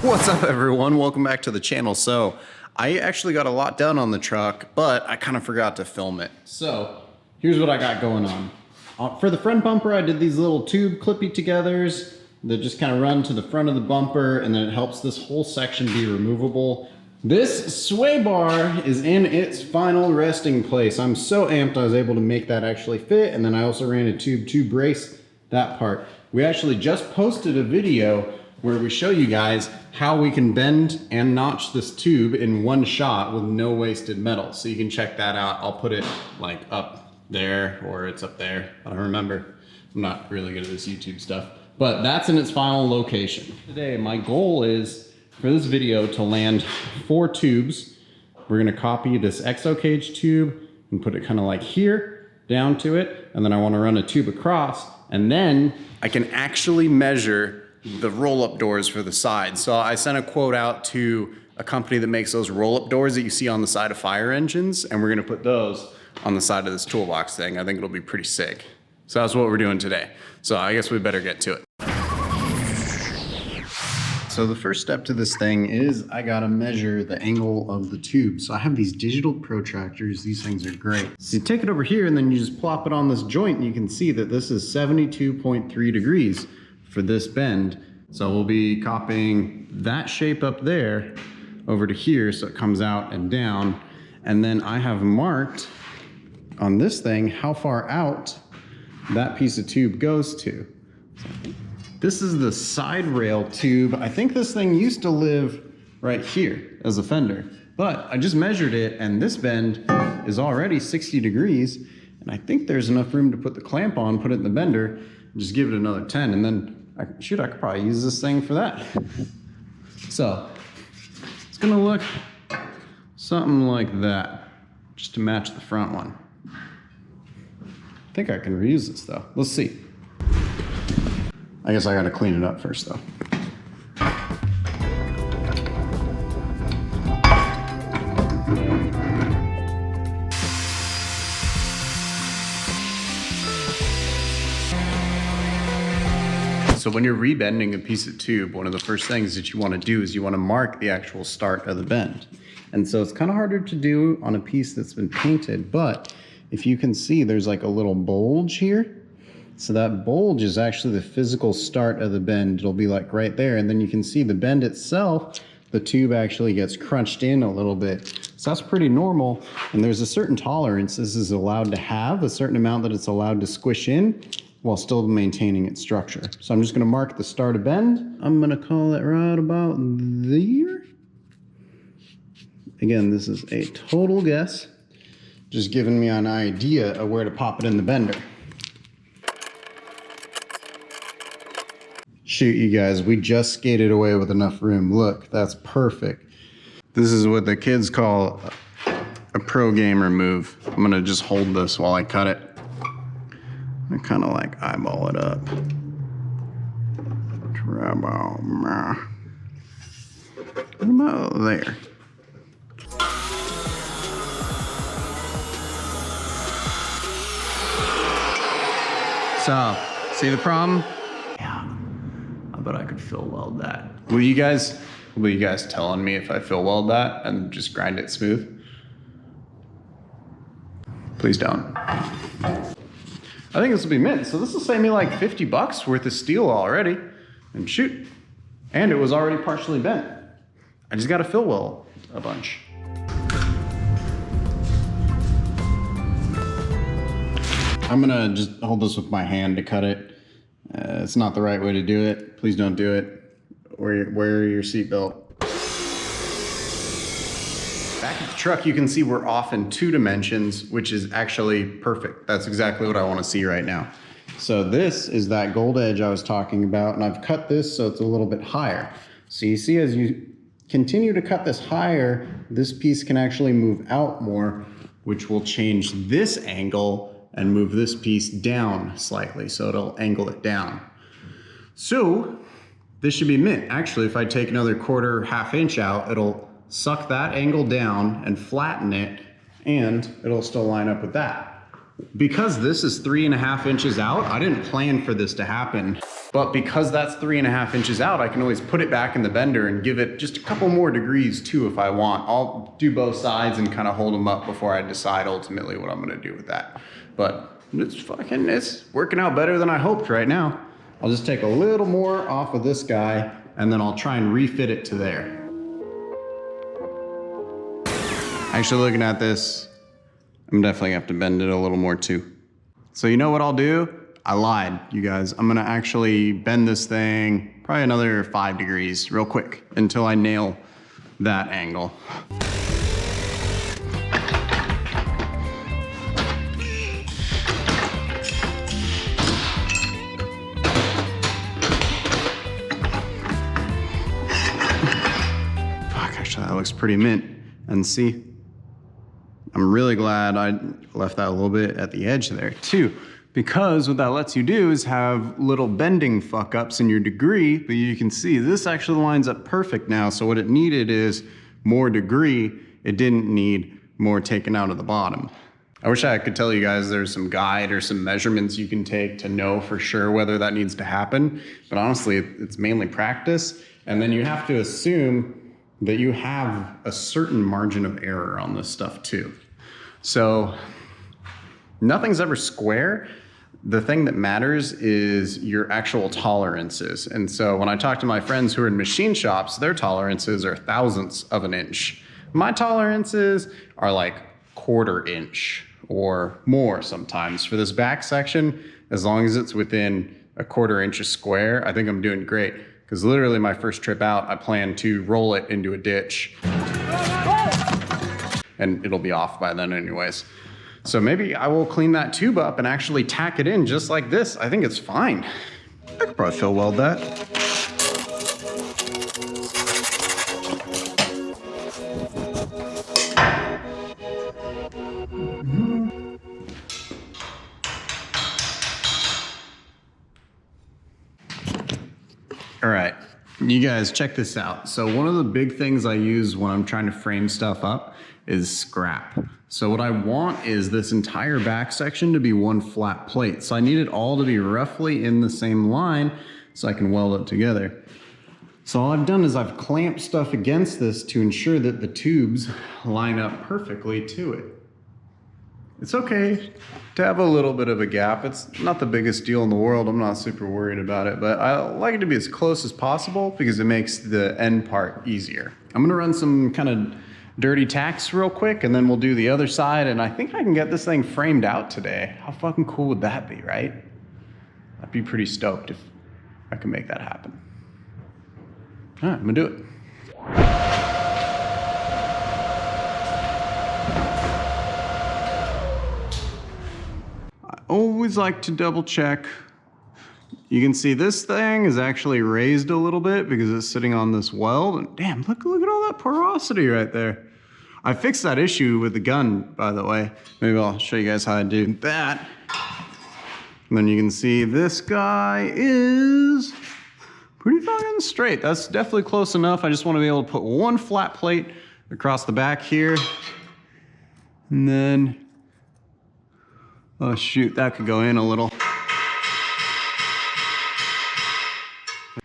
What's up everyone, welcome back to the channel. So I actually got a lot done on the truck, but I kind of forgot to film it. So here's what I got going on. For the front bumper, I did these little tube clippy togethers that just kind of run to the front of the bumper, and then it helps this whole section be removable. This sway bar is in its final resting place. I'm so amped I was able to make that actually fit, and then I also ran a tube to brace that part. We actually just posted a video where we show you guys how we can bend and notch this tube in one shot with no wasted metal. So you can check that out. I'll put it like up there, or it's up there. I don't remember. I'm not really good at this YouTube stuff, but that's in its final location. Today, my goal is for this video to land 4 tubes. We're gonna copy this exo cage tube and put it kind of like here, down to it. And then I wanna run a tube across, and then I can actually measure the roll-up doors for the side. So I sent a quote out to a company that makes those roll-up doors that you see on the side of fire engines, and we're gonna put those on the side of this toolbox thing. I think it'll be pretty sick. So that's what we're doing today. So I guess we better get to it. So the first step to this thing is I gotta measure the angle of the tube. So I have these digital protractors. These things are great. So you take it over here and then you just plop it on this joint, and you can see that this is 72.3 degrees for this bend. So we'll be copying that shape up there over to here so it comes out and down. And then I have marked on this thing how far out that piece of tube goes to. This is the side rail tube. I think this thing used to live right here as a fender, but I just measured it and this bend is already 60 degrees. And I think there's enough room to put the clamp on, put it in the bender, and just give it another 10. And then I could probably use this thing for that. So it's gonna look something like that, just to match the front one. I think I can reuse this though. Let's see. I guess I gotta clean it up first though. So when you're rebending a piece of tube, one of the first things that you want to do is you want to mark the actual start of the bend. And so it's kind of harder to do on a piece that's been painted, but if you can see, there's like a little bulge here. So that bulge is actually the physical start of the bend. It'll be like right there. And then you can see the bend itself, the tube actually gets crunched in a little bit. So that's pretty normal. And there's a certain tolerance this is allowed to have, a certain amount that it's allowed to squish in, while still maintaining its structure. So I'm just gonna mark the start of bend. I'm gonna call it right about there. Again, this is a total guess, just giving me an idea of where to pop it in the bender. Shoot, you guys, we just skated away with enough room. Look, that's perfect. This is what the kids call a pro gamer move. I'm gonna just hold this while I cut it. I kind of like eyeball it up. About there. So, see the problem? Yeah, I bet I could fill weld that. Will you guys telling me if I fill weld that and just grind it smooth? Please don't. I think this will be mint. So this will save me like 50 bucks worth of steel already. And shoot. And it was already partially bent. I just got to fill weld a bunch. I'm gonna just hold this with my hand to cut it. It's not the right way to do it. Please don't do it. Wear your seatbelt. Back at the truck, you can see we're off in 2 dimensions, which is actually perfect. That's exactly what I want to see right now. So this is that gold edge I was talking about, and I've cut this so it's a little bit higher. So you see, as you continue to cut this higher, this piece can actually move out more, which will change this angle and move this piece down slightly. So it'll angle it down. So this should be mint. Actually, if I take another 1/4, 1/2 inch out, it'll suck that angle down and flatten it, and it'll still line up with that. Because this is 3.5 inches out, I didn't plan for this to happen. But because that's 3.5 inches out, I can always put it back in the bender and give it just a couple more degrees too if I want. I'll do both sides and kind of hold them up before I decide ultimately what I'm gonna do with that. But it's working out better than I hoped right now. I'll just take a little more off of this guy and then I'll try and refit it to there. Actually, looking at this, I'm definitely gonna have to bend it a little more too. So you know what I'll do? I lied, you guys. I'm gonna actually bend this thing probably another 5 degrees real quick until I nail that angle. Fuck, actually that looks pretty mint. And see, I'm really glad I left that a little bit at the edge there too, because what that lets you do is have little bending fuck ups in your degree, but you can see this actually lines up perfect now. So what it needed is more degree. It didn't need more taken out of the bottom. I wish I could tell you guys there's some guide or some measurements you can take to know for sure whether that needs to happen. But honestly, it's mainly practice. And then you have to assume that you have a certain margin of error on this stuff too. So nothing's ever square. The thing that matters is your actual tolerances. And so when I talk to my friends who are in machine shops, their tolerances are thousandths of an inch. My tolerances are like 1/4 inch or more sometimes. For this back section, as long as it's within 1/4 inch square, I think I'm doing great. Because literally my first trip out, I plan to roll it into a ditch. And it'll be off by then anyways. So maybe I will clean that tube up and actually tack it in just like this. I think it's fine. I could probably fill weld that. All right, you guys check this out. So one of the big things I use when I'm trying to frame stuff up is scrap. So what I want is this entire back section to be one flat plate. So I need it all to be roughly in the same line so I can weld it together. So all I've done is I've clamped stuff against this to ensure that the tubes line up perfectly to it. It's okay to have a little bit of a gap. It's not the biggest deal in the world. I'm not super worried about it, but I like it to be as close as possible because it makes the end part easier. I'm gonna run some kind of dirty tacks real quick and then we'll do the other side, and I think I can get this thing framed out today. How fucking cool would that be, right? I'd be pretty stoked if I can make that happen. All right, I'm gonna do it. Always like to double check. You can see this thing is actually raised a little bit because it's sitting on this weld. And damn, look at all that porosity right there. I fixed that issue with the gun, by the way. Maybe I'll show you guys how I do that. And then you can see this guy is pretty fucking straight. That's definitely close enough. I just want to be able to put one flat plate across the back here. And then, oh shoot, that could go in a little.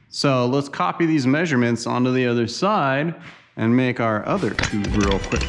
So let's copy these measurements onto the other side and make our other tube real quick.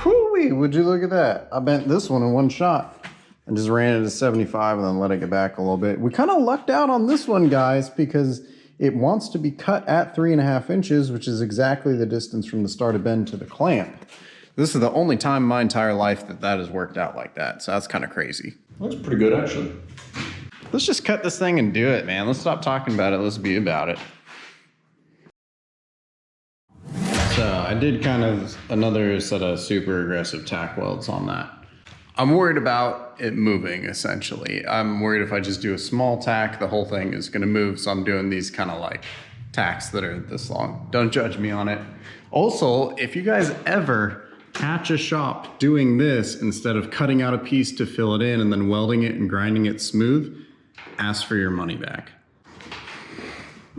Whoo-wee, would you look at that? I bent this one in one shot. I just ran it to 75 and then let it get back a little bit. We kind of lucked out on this one, guys, because it wants to be cut at 3.5 inches, which is exactly the distance from the start of bend to the clamp. This is the only time in my entire life that has worked out like that. So that's kind of crazy. That's pretty good, actually. Let's just cut this thing and do it, man. Let's stop talking about it. Let's be about it. So I did kind of another set of super aggressive tack welds on that. I'm worried about it moving, essentially. I'm worried if I just do a small tack, the whole thing is gonna move. So I'm doing these kind of like tacks that are this long. Don't judge me on it. Also, if you guys ever catch a shop doing this instead of cutting out a piece to fill it in and then welding it and grinding it smooth, ask for your money back.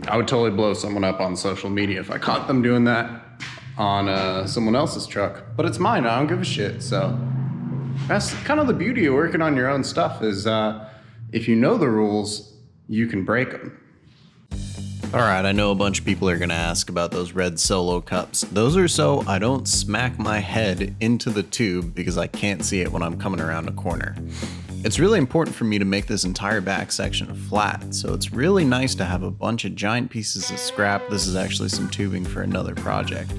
I would totally blow someone up on social media if I caught them doing that on someone else's truck, but it's mine. I don't give a shit. So that's kind of the beauty of working on your own stuff is if you know the rules, you can break them. All right, I know a bunch of people are gonna ask about those red Solo cups. Those are so I don't smack my head into the tube because I can't see it when I'm coming around a corner. It's really important for me to make this entire back section flat, so it's really nice to have a bunch of giant pieces of scrap. This is actually some tubing for another project.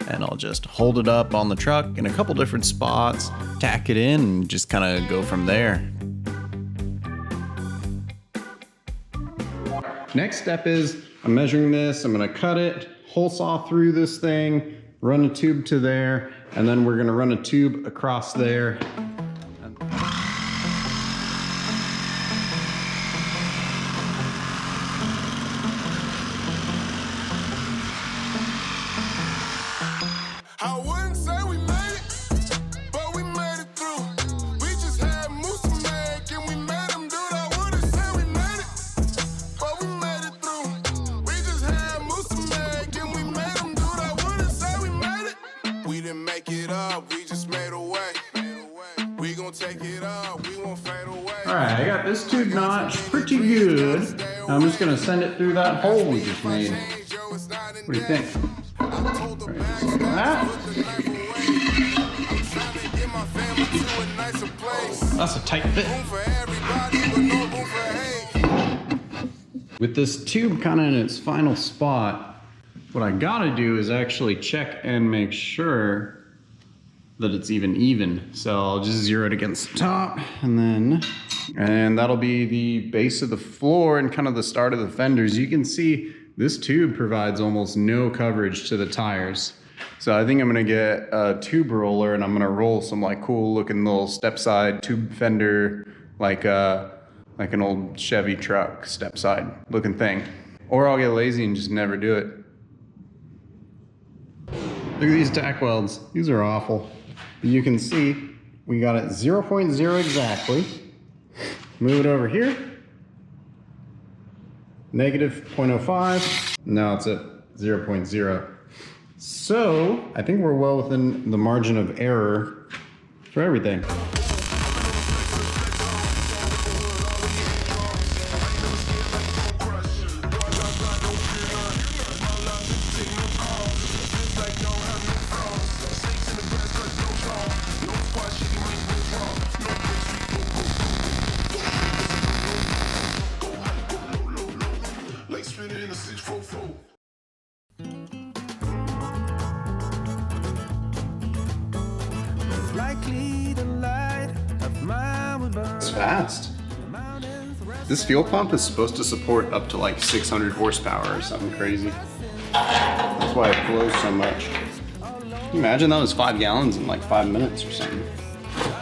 And I'll just hold it up on the truck in a couple different spots, tack it in, and just kind of go from there. Next step is I'm measuring this, I'm gonna cut it, hole saw through this thing, run a tube to there, and then we're gonna run a tube across there. I wouldn't say we made it, but we made it through. We just had moose to make and we made them do that. I wouldn't say we made it, but we made it through. We just had moose to make and we made them do that. I wouldn't say we made it. We didn't make it up, we just made a way. We gon' take it up, we won't fade away. All right, I got this tube notch pretty good. I'm just gonna send it through that hole we just made. What do you think? That's a tight fit. With this tube kind of in its final spot, what I gotta do is actually check and make sure that it's even. So I'll just zero it against the top and that'll be the base of the floor and kind of the start of the fenders. You can see this tube provides almost no coverage to the tires. So I think I'm gonna get a tube roller and I'm gonna roll some like cool looking little step side tube fender, like an old Chevy truck step side looking thing. Or I'll get lazy and just never do it. Look at these tack welds, these are awful. But you can see we got it 0.0 exactly. Move it over here. Negative 0.05, now it's at 0.0. So I think we're well within the margin of error for everything. It's fast. This fuel pump is supposed to support up to like 600 horsepower or something crazy. That's why it flows so much. Can you imagine that was 5 gallons in like 5 minutes or something.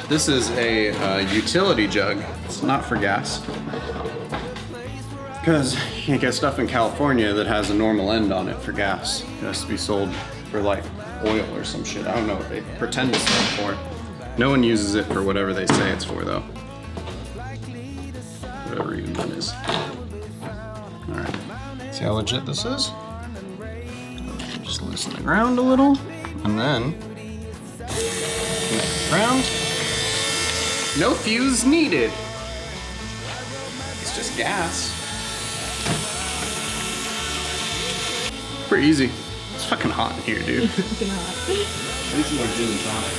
This is a utility jug. It's not for gas. Because you can't get stuff in California that has a normal end on it for gas. It has to be sold for like oil or some shit. I don't know what they pretend to sell it for. No one uses it for whatever they say it's for though. Whatever even that is. Alright. See how legit this is? Just loosen the ground a little. And then connect the ground. No fuse needed. It's just gas. Pretty easy. It's fucking hot in here, dude. Fucking hot. I need some more gin and tonic.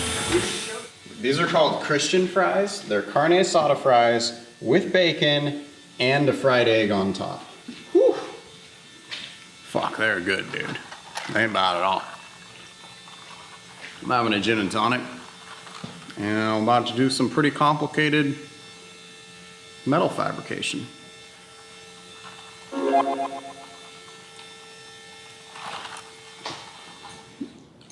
These are called Christian fries. They're carne asada fries with bacon and a fried egg on top. Whew. Fuck, they're good, dude. They ain't bad at all. I'm having a gin and tonic. And I'm about to do some pretty complicated metal fabrication.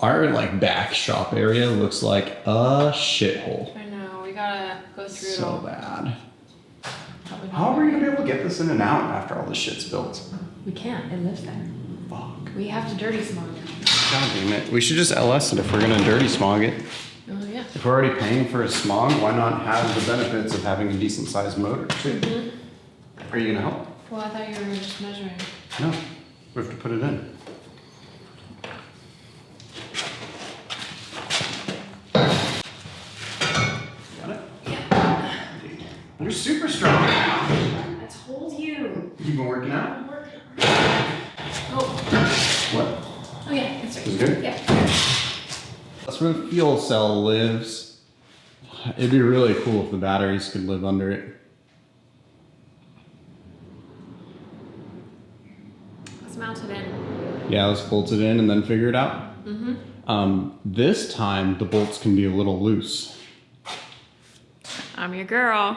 Our like back shop area looks like a shithole. I know, we gotta go through it So all. bad. How are we gonna be able to get this in and out after all this shit's built? We can't, it lives there. Fuck. We have to dirty smog it. God damn it. We should just LS it if we're gonna dirty smog it. Oh yeah. If we're already paying for a smog, why not have the benefits of having a decent sized motor too? Are you gonna help? Well, I thought you were just measuring. No, we have to put it in. Got it? Yeah. You're super strong now. I told you. You've been working out? I'm working. Oh. What? Oh yeah, that's right. Is it good? Yeah. That's where the fuel cell lives. It'd be really cool if the batteries could live under it. Let's mount it in. Yeah, let's bolt it in and then figure it out. This time the bolts can be a little loose. I'm your girl.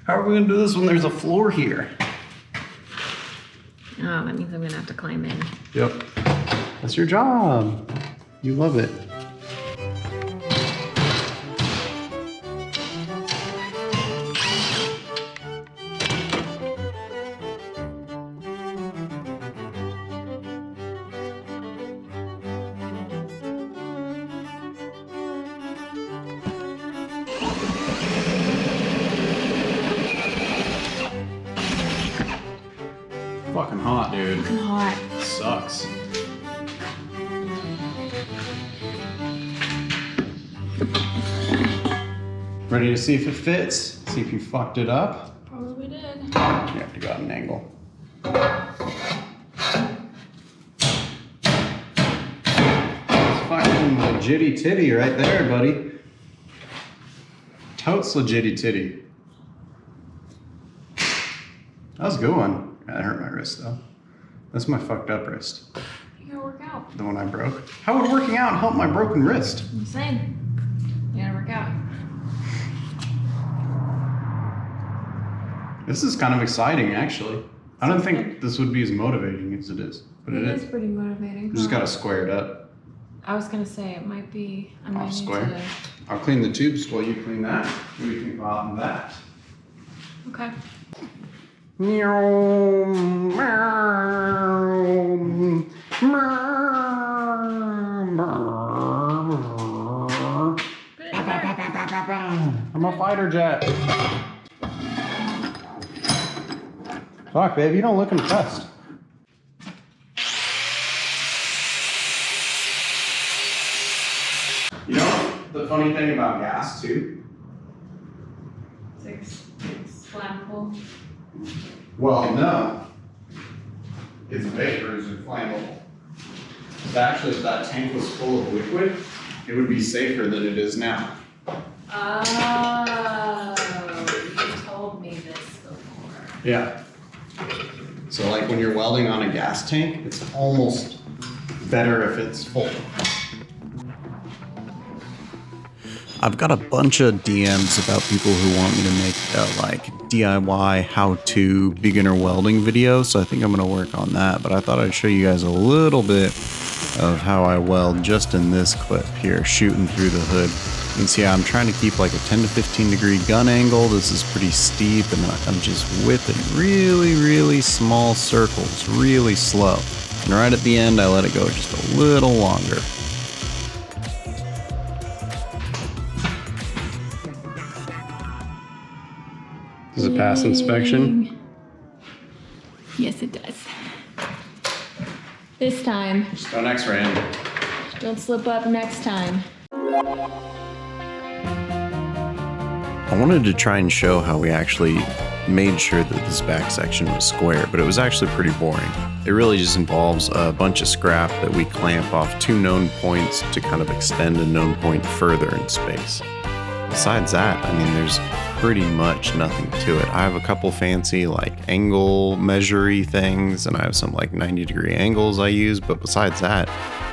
How are we gonna do this when there's a floor here? Oh, that means I'm gonna have to climb in. Yep. That's your job. You love it. Fucking hot, dude. Fucking hot. Sucks. Ready to see if it fits? See if you fucked it up? Probably did. You have to go at an angle. It's fucking legitty titty right there, buddy. Totes legitty titty. That was a good one. That hurt my wrist though. That's my fucked up wrist. You gotta work out. The one I broke. How would working out help my broken wrist? I'm saying. You gotta work out. This is kind of exciting, actually. I don't think this would be as motivating as it is, but it is. pretty motivating. You just gotta square it up. I was gonna say it might be. I might Off need square. to. I'll clean the tubes while you clean that. What do you think about that? Okay. I'm a fighter jet. Fuck, babe, you don't look impressed. You know the funny thing about gas too? It's flammable. Well, no. Its vapors are flammable. Actually, if that tank was full of liquid, it would be safer than it is now. Oh, you told me this before. Yeah. So like when you're welding on a gas tank, it's almost better if it's full. I've got a bunch of DMs about people who want me to make like DIY how-to beginner welding videos, so I think I'm gonna work on that, but I thought I'd show you guys a little bit of how I weld just in this clip here, shooting through the hood. You can see I'm trying to keep like a 10 to 15 degree gun angle. This is pretty steep, and I'm just whipping really, really small circles, really slow. And right at the end, I let it go just a little longer. Does it pass inspection? Yes, it does. This time. Just go next, Randy. Don't slip up next time. I wanted to try and show how we actually made sure that this back section was square, but it was actually pretty boring. It really just involves a bunch of scrap that we clamp off two known points to kind of extend a known point further in space. Besides that, I mean, there's pretty much nothing to it. I have a couple fancy like angle measury things, and I have some like 90-degree angles I use, but besides that,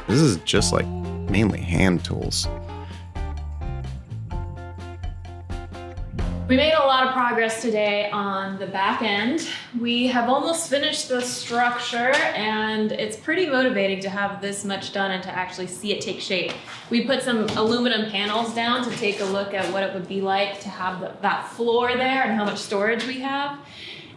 this is just like mainly hand tools. We made a lot of progress today on the back end. We have almost finished the structure, and it's pretty motivating to have this much done and to actually see it take shape. We put some aluminum panels down to take a look at what it would be like to have that floor there and how much storage we have,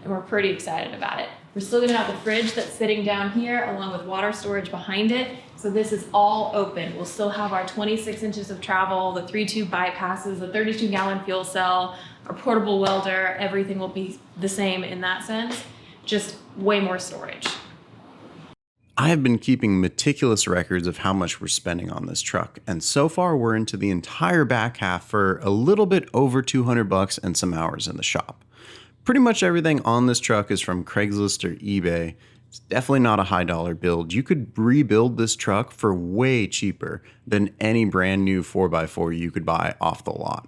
and we're pretty excited about it. We're still gonna have the fridge that's sitting down here along with water storage behind it. So this is all open. We'll still have our 26 inches of travel, the 3-tube bypasses, the 32-gallon fuel cell, our portable welder. Everything will be the same in that sense, just way more storage. I have been keeping meticulous records of how much we're spending on this truck, and so far we're into the entire back half for a little bit over $200 and some hours in the shop. Pretty much everything on this truck is from Craigslist or eBay. It's definitely not a high dollar build. You could rebuild this truck for way cheaper than any brand new 4x4 you could buy off the lot.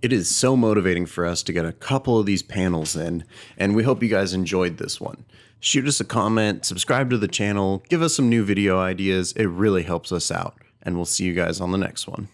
It is so motivating for us to get a couple of these panels in, and we hope you guys enjoyed this one. Shoot us a comment, subscribe to the channel, give us some new video ideas. It really helps us out, and we'll see you guys on the next one.